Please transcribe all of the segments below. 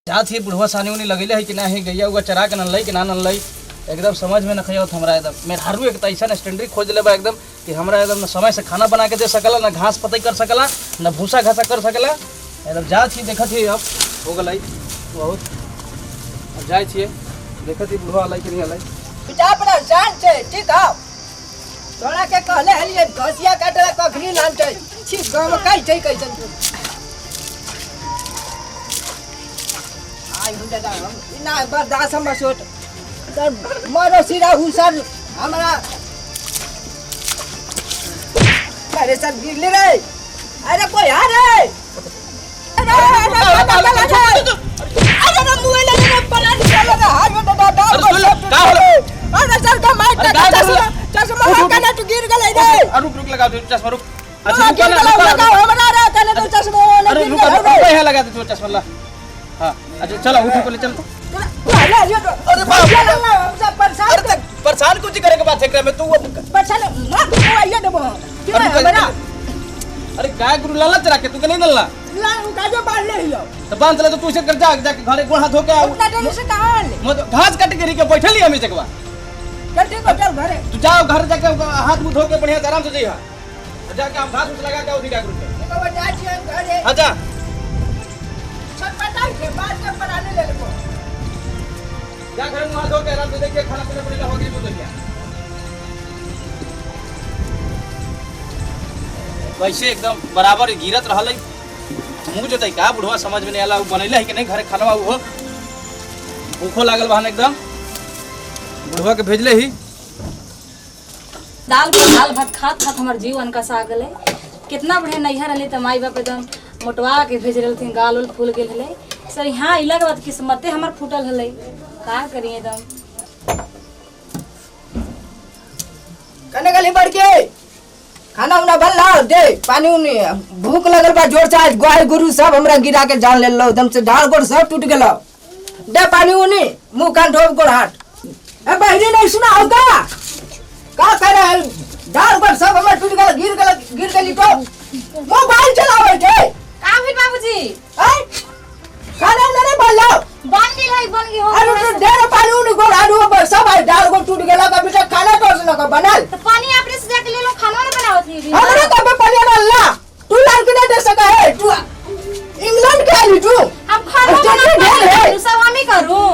जात ही बुढ़वा सानी उनी लगेले है कि ना है गैया उगा चरा के नन लई कि ना नन लई एकदम समझ में न खियावत हमरा एकदम मेरे हारू एक ऐसा स्टैंडरी खोज लेबा एकदम कि हमरा एकदम न समय से खाना बना के दे सकला न घास पतई कर सकला न भूसा घासा कर सकला एकदम जात ही देखत ही अब हो गई बहुत अब जाए छिए देखत ही बुढ़वा लाई कि नहीं लाई पिता अपना जान छे ठीक है तोरा के कहले हलिए घसिया काटला कखनी नाम छे छी गांव में काई छे कैसन तू आई हुंडा दा ना बर्दाश्त हम सोट सर मारो सिरा हुसर हमरा अरे सर गिरले रे अरे कोई आ रे अरे ना मुए ले पला निकालो ना हाथ में डा का होला अरे सर का मार चश्मा लगा तू गिर गले रे रुक लगा दे चश्मा रुक अच्छा रुक लगा हमरा रे तने तो चश्मा अरे रुक है लगा दे तू चश्मा ला हां अच्छा चलो उठ पहले चल तो अरे परेशान कुछ करे के बात है में तू परेशान मत तू आइए देबो हमरा अरे काय गुरु लालच रखे तू के नहीं दल्ला ला का जो बांध ले हियो तो बांध ले तो तू से कर जाके घरे गोड़ हाथ धोके उतना टेंशन से कहां ले मत घास काट के के बैठली हमें जगवा कटे को चल घरे तू जाओ घर जाके हाथ मुंह धो के बढ़िया आराम से जइहा जाके हम घास उस लगा के उधी का गुरु देखो बजा छी घरे अच्छा सब पता है बात के पराने ले लेबो जा घर में हाथ धो के आराम से देखिए खाना पीना पड़ेगा हो गई तो देखिए वैसे एकदम बराबर गिरत रहल मुँह जोतई का बुढ़वा समझ में नहीं आला बनैले है कि नहीं घरे खाना वो भूखो लागल बहन एकदम बुढ़वा के भेजले ही दाल भात खात हमार जीवन का सा गले कितना बढ़िया नैहर रहले त माई बाप एकदम मोटवा के भेज रहलथिन गाल उल फूल गेल हले सर यहाँ इला के बाद किस्मते हमर फूटल हले का करी एकदम कने गली बढ़ के खाना उना बन लाओ दे पानी उनी भूख लगल बा जोर से गाय गुरु सब हमरा गिरा के जान ले लो एकदम से ढाल गोड़ सब टूट गेलो दे पानी उनी मुंह कान धोब गोड़ हाथ ए बहनी नहीं सुना होगा का करे ढाल गोड़ सब हमरा टूट गेल गिर गेली तो मोबाइल चलावे छे का भेल बाबूजी ए खाना नहीं बन लाओ बन गई हो अरे तो दे पानी उनी गोड़ हाथ सब ढाल गोड़ टूट गेला का बेटा खाना तो न का बनल तो पानी आपने से जाके ले लो खाना ना बनाओ थी हमरा कबे पानी डालना तू लाल के नहीं दे सका है तू इंग्लैंड के आई तू हम खाना बनाओ सब हम ही करूं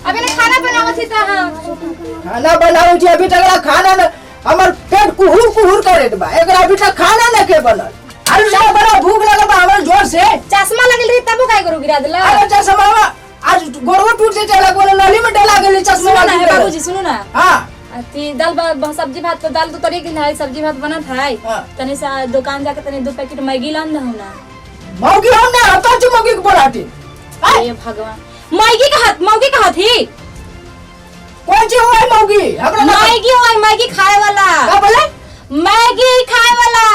अबे ने खाना बनाओ थी ता खाना बनाऊ जी अभी तक खाना न हमर पेट कुहुर करे बा एकरा अभी तक खाना न के बनल अरे ना बड़ा भूख लगल बा हमर जोर से चश्मा लगल रही तब काय करू गिरा देला अरे चश्मा आज गोरवा टूट से चला गोल नली में डाला गेली चश्मा सुनो ना बाबूजी सुनो ना हां अति दाल सब्जी भात तो दाल तो तरीके है सब्जी भात बनत है तने सा दुकान जाके तने 2 पैकेट मैगी लान दहु ना मौगी हम ना हता छी मौगी के बोलाती हे भगवान मौगी का हाथ ही कौन ची होय मौगी हमरा मैगी खाए वाला का बोले मैगी खाए वाला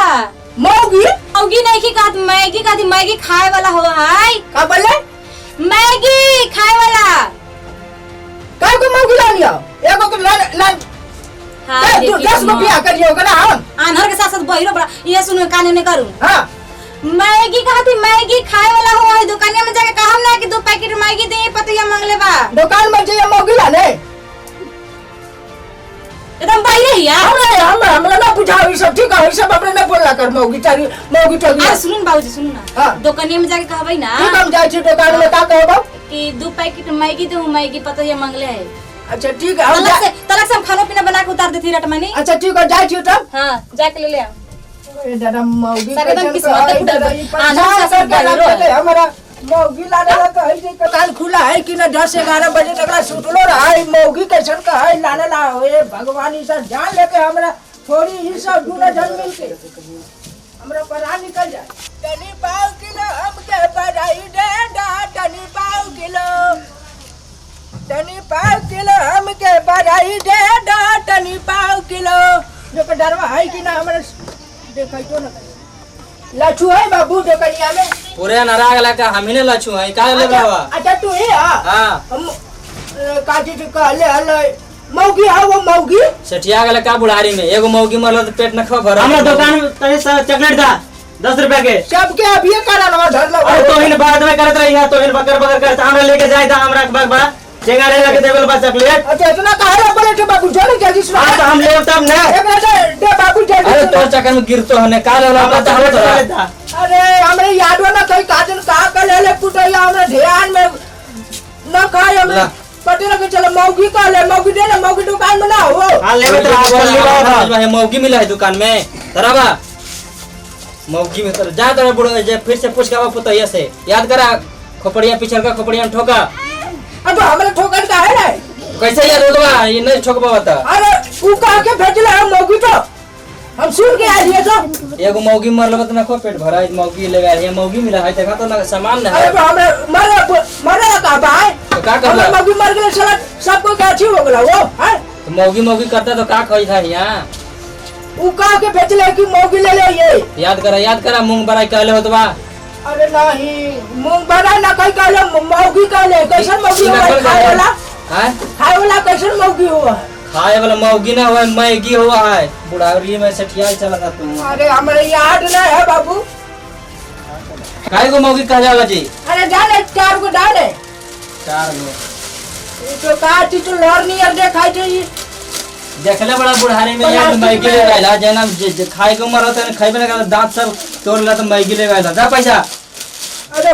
मौगी नहीं की कहत मैगी खाए वाला हो है का बोले मैगी खाए वाला काय को मौगी लानियो एगो को लान हां 10 रुपया करियो कना हम आनर के साथ बहिरो बड़ा ये सुनो काने ने करू हां मैगी कहती मैगी खाए वाला हो है दुकानिया में जाके कहम ना कि 2 पैकेट मैगी दे पतिया मांगले बा दुकान में जे मौगी लाने एकदम बाहर ही हमरा ना बुझाओ ई सब ठीक है ई सब अपने ना बोलला कर मौगी टगी आ सुन बाबूजी सुन ना दुकानिया में जाके कहबै ना ठीक हम जाय छी दुकान में का कहबो कि 2 पैकेट मैगी दे मैगी पतिया मांगले है अच्छा ठीक है हम तलक से हम खाना पीना बना के उतार देती रटमानी अच्छा ठीक है जाय छी तब हां जाके ले ले ए दादा मौगी एकदम किस्मत हमारा मौगी लाने का है जे दुकान खुला है कि ना 10-11 बजे तक सुतलो रहा मौगी कैसन का है लाने ला ए भगवान ई सब जान लेके हमरा थोड़ी ई सब दूना जन मिल के हमरा परा निकल जाए तनी पाव किलो हमके बधाई दे तनी पाव किलो हमके बधाई दे तनी पाव किलो जो के डरवा है कि ना हमरा देखै तो ना लछू है बाबू दुकानिया में पूरे नाराग लगा हमीने लछू है का ले बाबा अच्छा तू है हां हम काजी जी कहले हले मौगी है वो मौगी सेठिया गले का बुढ़ारी में एगो मौगी मरल त पेट न खा भर हमरा दुकान में तनी सा चॉकलेट दा 10 रुपया के। सबके अभी कराना धर लो। अरे तो इन बाद में करत रही है, तो इन बकर बकर करता हमरा लेके जाए था हमरा के बा चेंगा रे लगे देवल बा चॉकलेट। अच्छा इतना काहे बोले थे बाबू जोड़ी जल्दी सुना। हां तो हम ले तब ना। एक मिनट दे बाबू जल्दी। अरे तो चक्कर में गिरतो हने का लेला पता हो तो। अरे हमरे याद ना कई काजन का ले पुटैया हमरे ध्यान में न खाए हमरे पते लगे चलो मौगी का ले मौगी दे ना मौगी दुकान में ना हो। हां लेबे तो बोल ली मौगी मिला है दुकान में तराबा मौगी में तर जा तोरा बुढ़ो जे फिर से पूछ के आवा पुतैया से याद करा खोपड़िया पिछड़ का खोपड़िया में ठोका। अब हमरे ठोकर का है रे कैसे याद होतबा ये नहीं ठोकबा बता। अरे ऊ कहा के भेजले हम मौगी तो हम सुन के आ लिए तो एगो मौगी मरल त ना को पेट भरा मौगी लेगा ये मौगी मिला है देखा तो ना सामान ना है। अरे हमरे मरे का भाई तो का करला मौगी मर गेल साला सब को क्या हो गेला वो है तो मौगी करता तो का खई था यहां ऊ कहा के भेजले कि मौगी ले ले ये याद करा मूंग बराई कहले होतबा। अरे नहीं मूंग बना ना कहीं कहले मौगी कहले कैसन मौगी हुआ खाए वाला हैं खाए वाला कैसन मौगी हुआ खाए वाला मौगी ना हुआ मैगी हुआ है बुढ़ारी में सठिया चला था तुम। अरे हमारे याद ना है बाबू काहे को मौगी कह जाला जी। अरे जाने 4 को डाले 4 गो तो का चीज लॉर नहीं और देखाई थी देखले बड़ा बुढ़ारी में यार मैगी ले गइला जना खाए के उम्र होता है खाइबे ना दांत सब तोड़ला तो मैगी ले गइला जा पैसा। अरे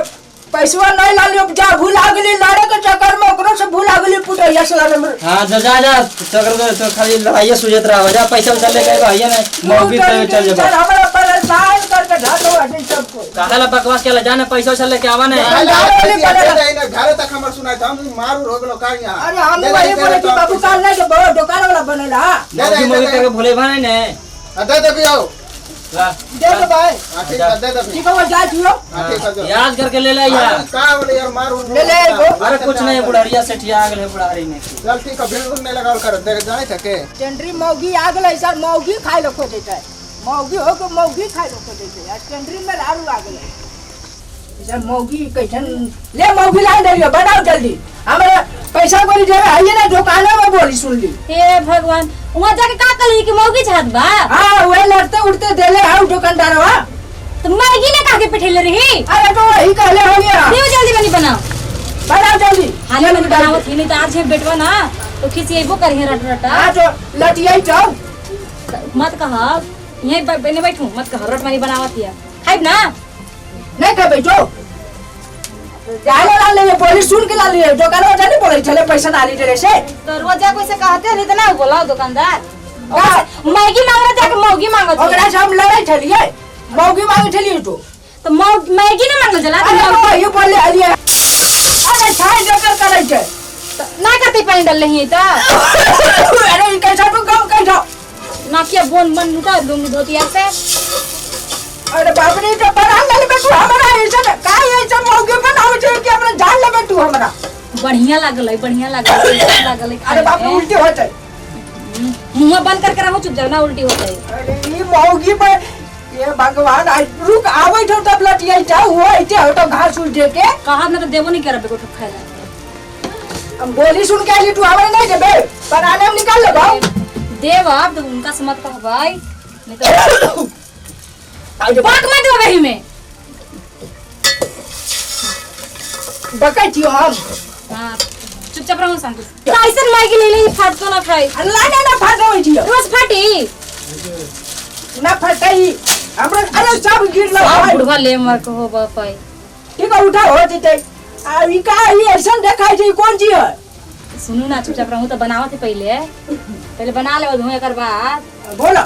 पैसवा नहीं लाली अब जा भूला गेली लाड़े के चक्कर में ओकरो से भूला गेली पुटैया साला नंबर। हां जा चक्कर तो खाली लड़ाई सुजत रहा जा पैसा उठा ले गए भैया ने मौगी पे चल जा हमरा परेशान करके ढालो हटी सबको काहेला बकवास केला जाने पैसा उठा लेके आवा ने घर तक हमर सुनाई था हम मारू हो गेलो का यहां। अरे हम वही बोले कि बाबू काल नहीं के बड़ा दुकान वाला बनेला मौगी करके भूले भाने ने दे दे बियो दे दो भाई ठीक है दे दे ठीक है जा जियो ठीक है याद करके ले ले यार का बोले यार मारू ले ले अरे कुछ नहीं बुढ़ारिया सेठिया आ गेल बुढ़ारी में चल ठीक है बिल्कुल नहीं लगाओ कर दे जाने थके टेंडरी मौगी आ गेलै सर मौगी खाइ लो खोजै छै मौगी हो के मौगी खाइ लो खोजै छै आज टेंडरी में दारू आ गेलै सर मौगी कैसन ले मौगी ला दे बनाओ जल्दी हमरा पैसा बोली जगह आइए ना दुकान में बोली सुन ली। हे भगवान वहां जाके का कली कि मौगी छात बा। हां वे लड़ते उड़ते देले हाउ दुकानदारवा तो मैगी ने काके पिठेले रही। अरे तो वही कहले हो गया दियो जल्दी बनी बनाओ जल्दी हाले में बनावत ही नहीं तो आज है बेटवा ना तो खिसिएबो करिए रटरटा। हां तो लटियाई जाओ मत कहा यहीं बने बैठू मत कहा रटमानी बनावत हिया खाइब ना नहीं खा बैठो जाले ला ले बोली सुन के ला ले दुकान में जाने बोले चले पैसा डाली तेरे से तो रोजा कोई से कहते नहीं तो ना बोला दुकानदार मैगी मांग रहा जाके मौगी मांगत ओकरा से हम लड़ाई छलिए मौगी मांगे छलिए तो मैगी ना मांगल जला अरे तो ये बोले अलिए अरे छाई जोकर करे छे ना कते पानी डाल रही त अरे ई कैसा तो काम कैसा ना किया बोन मन लुटा लूंगी धोतिया से। अरे बाप रे तो बड़ा गल में तू हमरा ऐसा काई ऐसा मौगी बनावे छे कि हमरा जान ले तू हमरा बढ़िया लागल अरे बाप रे उल्टी होते मुंह बंद करके रहो चुप जाओ ना उल्टी होते। अरे ई मौगी पे ये भगवान आज रुक आवे तो तब लटिया जाओ वो ऐसे हो तो घास उल्टे के कहा ना तो देवो नहीं करबे को खाएला हम बोली सुन के आली तू हमरा नहीं देबे बनाने में निकाल ले भाई देव आप तो उनका से मत कह भाई नहीं तो बात मत दो वही में बकै छियो हम हां चुपचाप रहो शांति से लाइसेंस मैगी ले ले फाट तो ना फ्राई अल्लाह ने ना फाटो छियो रोज फाटी ना फटई हमरा अरे सब गिर लो सब बुढ़वा ले मर को हो बापाई ठीक है उठा हो जते आ ई का ई ऐसा देखाई छै कौन चीज है सुनू ना चुपचाप रहूं तो बनावत है पहले बना ले धोए कर बाद बोलो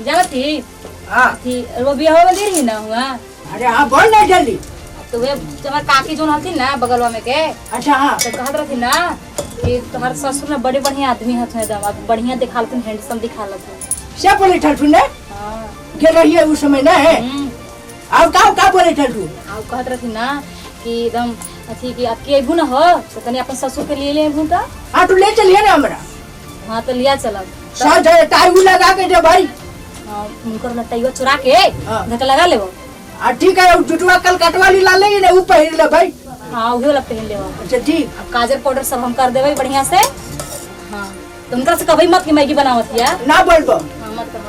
जानत थी हां थी वो बियाह में देर ही ना हुआ अरे हां बोल ना जल्दी तो वे तुम्हार काकी जोन हथिन ना बगलवा में के अच्छा हां तो कहत रहथिन ना कि तुम्हारे ससुर ना बड़े बढ़िया आदमी हथिन एकदम बढ़िया दिखालथिन हैंडसम दिखालथिन से बोले ठठू ने हां के रही है उस समय ना है अब का बोले ठठू आ कहत रहथिन ना कि एकदम अथी कि आपकी अबू ना हो तो तनी अपन ससुर के लिए ले अबू त हां तू ले चलिए ना हमरा हां तो लिया चलब साथ टाइगू लगा के दे भाई हां उनकर लटाइवा चुरा के धक लगा लेबो आ ठीक है जुटवा कल कटवाली ला ले ना ऊ पहिर ले भाई हां उहे वाला पहन लेबो अच्छा ठीक अब काजल पाउडर सब हम कर देबै बढ़िया से हां तो उनका से कभी मत कि मैगी बनावत या ना बोलबो हां मत कह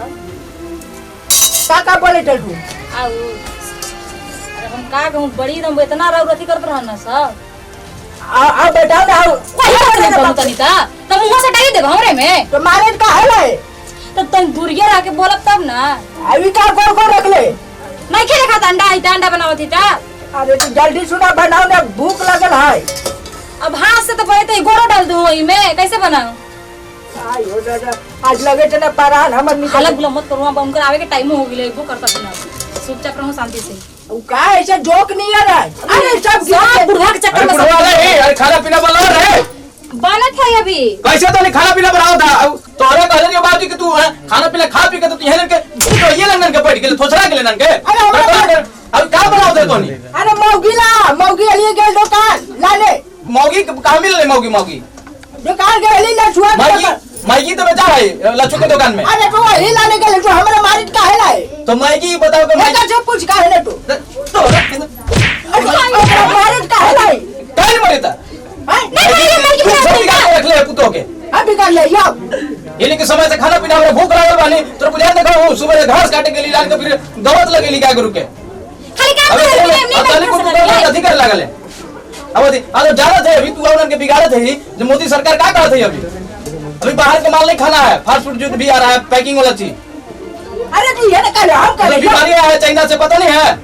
का बोले टू आउ अरे हम का कहूं बड़ी एकदम इतना रौरती करत रहना सब आ बेटा ना कोई नहीं तनिता तुम मुंह से टाई दे हमरे में तो मारे का है तो तुम दूरिया रह के बोलब तब ना अभी का गोल रख ले नहीं खेले खाता अंडा है अंडा बनावत ही ता अरे तू जल्दी सुना बनाओ ना भूख लगल है अब हाथ से तो पहले तो गोरो डाल दूं ओई में कैसे बनाऊं आयो दादा आज लगे तना पारान हमर निकल हालत बुला मत करू अब हमकर आवे के टाइम हो गेले वो कर सकना चुपचाप रहूं शांति से उ का ऐसे जोक नहीं आ रहा है अरे सब बुढ़वा के चक्कर में बुढ़वा वाला अरे खाना पीना बना रहे बनत है अभी कैसे तो नहीं खाना पीना बनाओ था तोरे कहले के बात कि तू खाना पीना खा पी के तो यहां के तो ये लगन के बैठ गेले थोसरा के लेनन के अब का बनाओ दे तोनी अरे मौगी लिए गेल दुकान लाले मौगी कहां मिल ले मौगी दुकान के लिए ना छुआ मैगी तो बेचा है लच्छू के दुकान में अरे तो वही लाने के लिए जो हमारे मारिट का है लाए तो मैगी बताओ कि मैं जो पूछ का है ना तू तो अरे मारिट का है लाए काहे मरे था नहीं रख ले पुतो के अभी कर ले या ये के समय से खाना पीना हमरा भूख लागल बानी तो बुझा देखो सुबह घास काटे के लिए लान के फिर दवत लगेली का गुरु के खाली काम अबे अधिकार लागल है अब ज्यादा थे अभी तू उनके के बिगाड़े थे जो मोदी सरकार का करत है अभी बाहर का माल नहीं खाना है फास्ट फूड जो भी आ रहा है पैकिंग वाला चीज अरे तू ये ना कर हम कर बीमारी आया है चाइना से पता नहीं है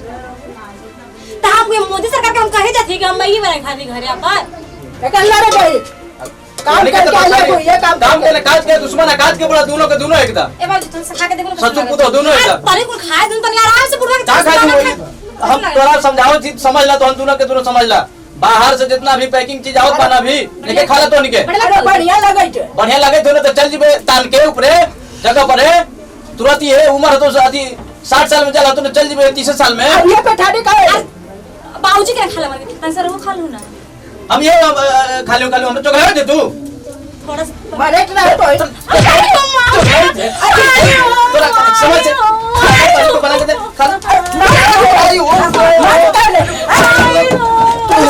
तो हम मोदी सरकार के हम कहे जाते कि हम मैगी बनाए खाती घरे पर कर ला रे भाई काम करके आले को ये काम के काज के दुश्मन है काज के बड़ा दोनों के दोनों एकदम ए बाबू तुम से खा के देखो सच्चू पुतो दोनों एकदम तरी कुल खाए दूं तनी आराम से बुढ़वा का खाए हम तोरा समझाओ चीज समझ ला तो हम दोनों के दोनों समझ ला बाहर से जितना भी पैकिंग चीज आवत पाना भी लेके खा ला तो निके अरे बढ़िया लगे छे बढ़िया लगे तो चल जीबे तान के ऊपरे जगह पर है तुरंत ही है उम्र तो आदि 60 साल में चला तो चल जीबे 30 साल में अब ये पेठाड़ी का है बाबूजी के खा ला मार के तन सर वो खा लूं ना हम ये खाली हम तो चोखा दे तू थोड़ा सा मारे ना तो तोरा समझ से बना के दे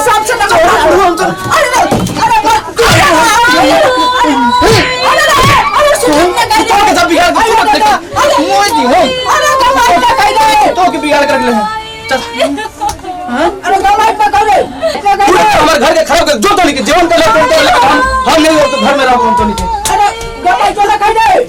सबसे ना बिगाड़ कर ले अरे गमाई पकड़ ले हमारे घर के खराब जो तो नहीं जीवन कर ले हम नहीं घर में रहो तो नहीं अरे गमाई तो ना खाई दे